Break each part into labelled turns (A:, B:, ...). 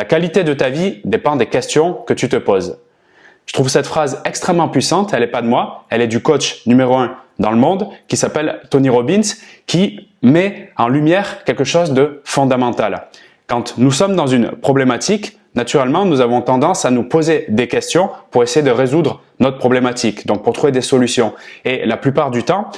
A: qualité de ta vie dépend des questions que tu te poses. Je trouve cette phrase extrêmement puissante, elle n'est pas de moi, elle est du coach numéro 1 dans le monde qui s'appelle Tony Robbins, qui met en lumière quelque chose de fondamental. Quand nous sommes dans une problématique, naturellement, nous avons tendance à nous poser des questions pour essayer de résoudre notre problématique, donc pour trouver des solutions. Et la plupart du temps,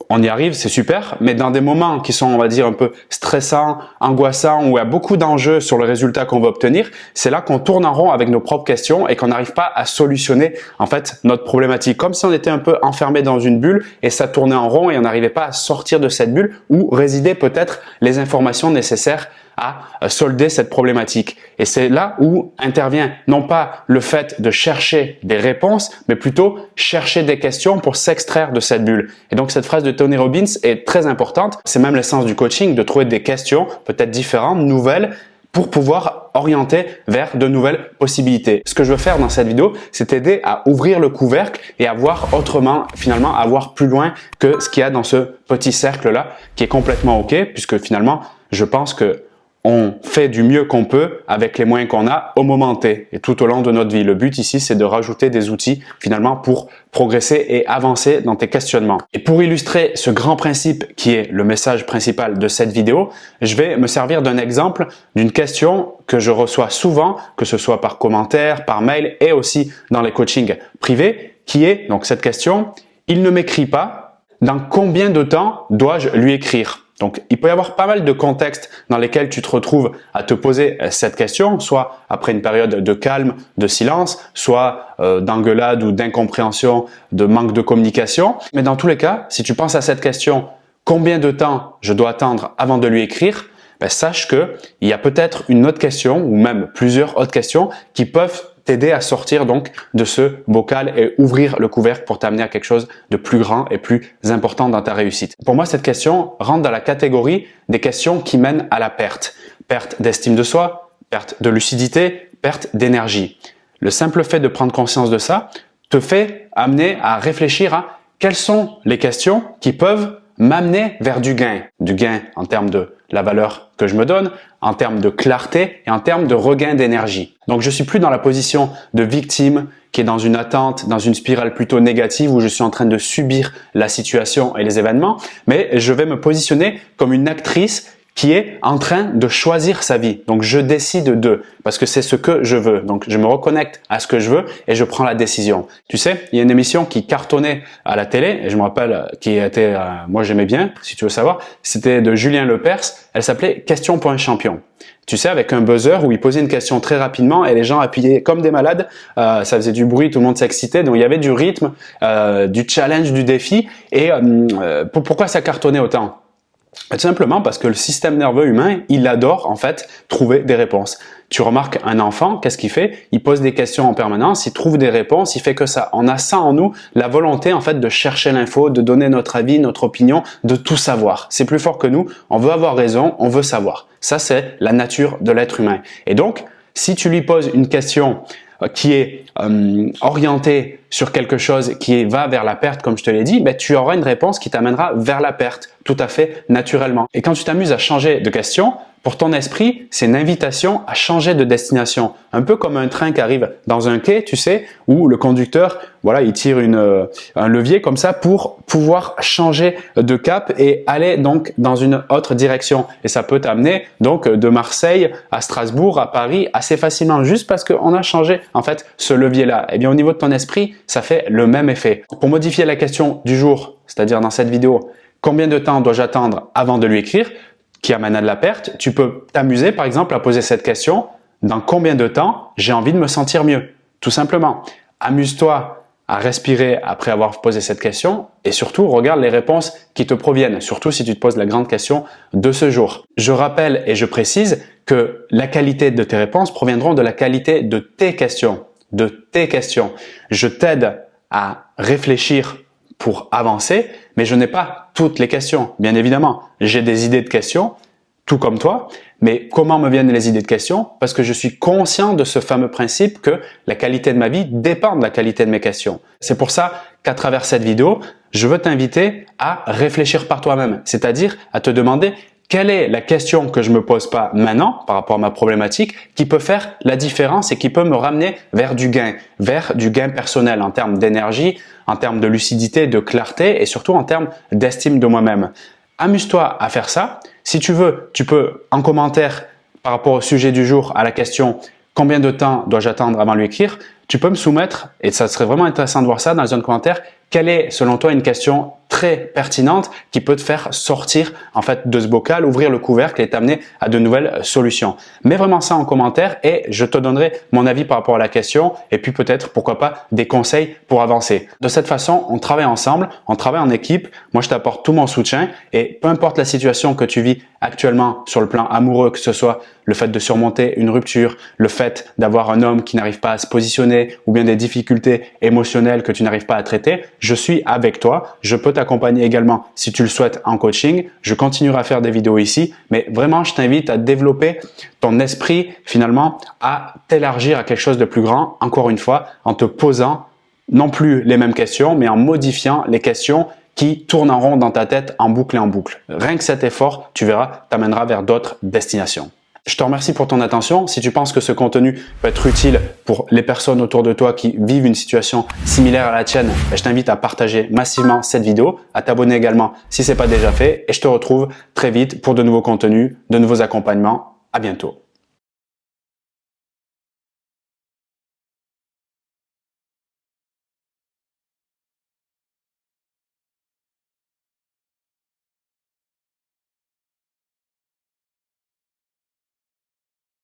A: on y arrive, c'est super, mais dans des moments qui sont, on va dire, un peu stressants, angoissants, où il y a beaucoup d'enjeux sur le résultat qu'on va obtenir, c'est là qu'on tourne en rond avec nos propres questions et qu'on n'arrive pas à solutionner, en fait, notre problématique. Comme si on était un peu enfermé dans une bulle et ça tournait en rond et on n'arrivait pas à sortir de cette bulle où résidaient peut-être les informations nécessaires à solder cette problématique. Et c'est là où intervient non pas le fait de chercher des réponses, mais plutôt chercher des questions pour s'extraire de cette bulle. Et donc cette phrase de Tony Robbins est très importante. C'est même l'essence du coaching, de trouver des questions peut-être différentes, nouvelles, pour pouvoir orienter vers de nouvelles possibilités. Ce que je veux faire dans cette vidéo, c'est t'aider à ouvrir le couvercle et à voir autrement, finalement, à voir plus loin que ce qu'il y a dans ce petit cercle-là, qui est complètement OK, puisque finalement, je pense que on fait du mieux qu'on peut avec les moyens qu'on a au moment T et tout au long de notre vie. Le but ici, c'est de rajouter des outils finalement pour progresser et avancer dans tes questionnements. Et pour illustrer ce grand principe qui est le message principal de cette vidéo, je vais me servir d'un exemple d'une question que je reçois souvent, que ce soit par commentaire, par mail et aussi dans les coachings privés, qui est donc cette question: il ne m'écrit pas, dans combien de temps dois-je lui écrire? Donc, il peut y avoir pas mal de contextes dans lesquels tu te retrouves à te poser cette question, soit après une période de calme, de silence, soit d'engueulade ou d'incompréhension, de manque de communication. Mais dans tous les cas, si tu penses à cette question, combien de temps je dois attendre avant de lui écrire, sache qu'il y a peut-être une autre question ou même plusieurs autres questions qui peuvent t'aider à sortir donc de ce bocal et ouvrir le couvercle pour t'amener à quelque chose de plus grand et plus important dans ta réussite. Pour moi, cette question rentre dans la catégorie des questions qui mènent à la perte. Perte d'estime de soi, perte de lucidité, perte d'énergie. Le simple fait de prendre conscience de ça te fait amener à réfléchir à quelles sont les questions qui peuvent m'amener vers du gain. Du gain en termes de la valeur que je me donne, en termes de clarté et en termes de regain d'énergie. Donc je suis plus dans la position de victime qui est dans une attente, dans une spirale plutôt négative où je suis en train de subir la situation et les événements, mais je vais me positionner comme une actrice qui est en train de choisir sa vie. Donc, je décide de, parce que c'est ce que je veux. Donc, je me reconnecte à ce que je veux et je prends la décision. Tu sais, il y a une émission qui cartonnait à la télé, et je me rappelle, qui était, moi j'aimais bien, si tu veux savoir, c'était de Julien Lepers. Elle s'appelait Question pour un champion. Tu sais, avec un buzzer où il posait une question très rapidement et les gens appuyaient comme des malades. Ça faisait du bruit, tout le monde s'excitait. Donc, il y avait du rythme, du challenge, du défi. Et pourquoi ça cartonnait autant? Tout simplement parce que le système nerveux humain, il adore en fait trouver des réponses. Tu remarques un enfant, qu'est-ce qu'il fait? Il pose des questions en permanence, il trouve des réponses, il fait que ça. On a ça en nous, la volonté en fait de chercher l'info, de donner notre avis, notre opinion, de tout savoir. C'est plus fort que nous, on veut avoir raison, on veut savoir. Ça, c'est la nature de l'être humain. Et donc, si tu lui poses une question qui est orientée sur quelque chose qui va vers la perte, comme je te l'ai dit, tu auras une réponse qui t'amènera vers la perte, tout à fait naturellement. Et quand tu t'amuses à changer de question, pour ton esprit, c'est une invitation à changer de destination. Un peu comme un train qui arrive dans un quai, tu sais, où le conducteur, voilà, il tire un levier comme ça pour pouvoir changer de cap et aller donc dans une autre direction. Et ça peut t'amener donc de Marseille à Strasbourg, à Paris, assez facilement, juste parce qu'on a changé en fait ce levier-là. Et bien au niveau de ton esprit, ça fait le même effet. Pour modifier la question du jour, c'est-à-dire dans cette vidéo, combien de temps dois-je attendre avant de lui écrire, qui amène à de la perte, tu peux t'amuser par exemple à poser cette question: dans combien de temps j'ai envie de me sentir mieux? Tout simplement. Amuse-toi à respirer après avoir posé cette question et surtout regarde les réponses qui te proviennent, surtout si tu te poses la grande question de ce jour. Je rappelle et je précise que la qualité de tes réponses proviendront de la qualité de tes questions. De tes questions. Je t'aide à réfléchir pour avancer, mais je n'ai pas toutes les questions. Bien évidemment, j'ai des idées de questions, tout comme toi, mais comment me viennent les idées de questions? Parce que je suis conscient de ce fameux principe que la qualité de ma vie dépend de la qualité de mes questions. C'est pour ça qu'à travers cette vidéo, je veux t'inviter à réfléchir par toi-même, c'est-à-dire à te demander quelle est la question que je me pose pas maintenant par rapport à ma problématique qui peut faire la différence et qui peut me ramener vers du gain personnel en termes d'énergie, en termes de lucidité, de clarté et surtout en termes d'estime de moi-même. Amuse-toi à faire ça. Si tu veux, tu peux en commentaire par rapport au sujet du jour à la question combien de temps dois-je attendre avant de lui écrire, tu peux me soumettre, et ça serait vraiment intéressant de voir ça dans les zones de commentaires, quelle est selon toi une question très pertinente qui peut te faire sortir en fait de ce bocal, ouvrir le couvercle et t'amener à de nouvelles solutions. Mets vraiment ça en commentaire et je te donnerai mon avis par rapport à la question et puis peut-être, pourquoi pas, des conseils pour avancer. De cette façon, on travaille ensemble, on travaille en équipe. Moi, je t'apporte tout mon soutien et peu importe la situation que tu vis actuellement sur le plan amoureux, que ce soit le fait de surmonter une rupture, le fait d'avoir un homme qui n'arrive pas à se positionner ou bien des difficultés émotionnelles que tu n'arrives pas à traiter, je suis avec toi. Je peux t'accompagner également si tu le souhaites en coaching. Je continuerai à faire des vidéos ici, mais vraiment, je t'invite à développer ton esprit finalement, à t'élargir à quelque chose de plus grand, encore une fois, en te posant non plus les mêmes questions, mais en modifiant les questions qui tournent en rond dans ta tête en boucle et en boucle. Rien que cet effort, tu verras, t'amènera vers d'autres destinations. Je te remercie pour ton attention. Si tu penses que ce contenu peut être utile pour les personnes autour de toi qui vivent une situation similaire à la tienne, je t'invite à partager massivement cette vidéo, à t'abonner également si ce n'est pas déjà fait et je te retrouve très vite pour de nouveaux contenus, de nouveaux accompagnements. À bientôt.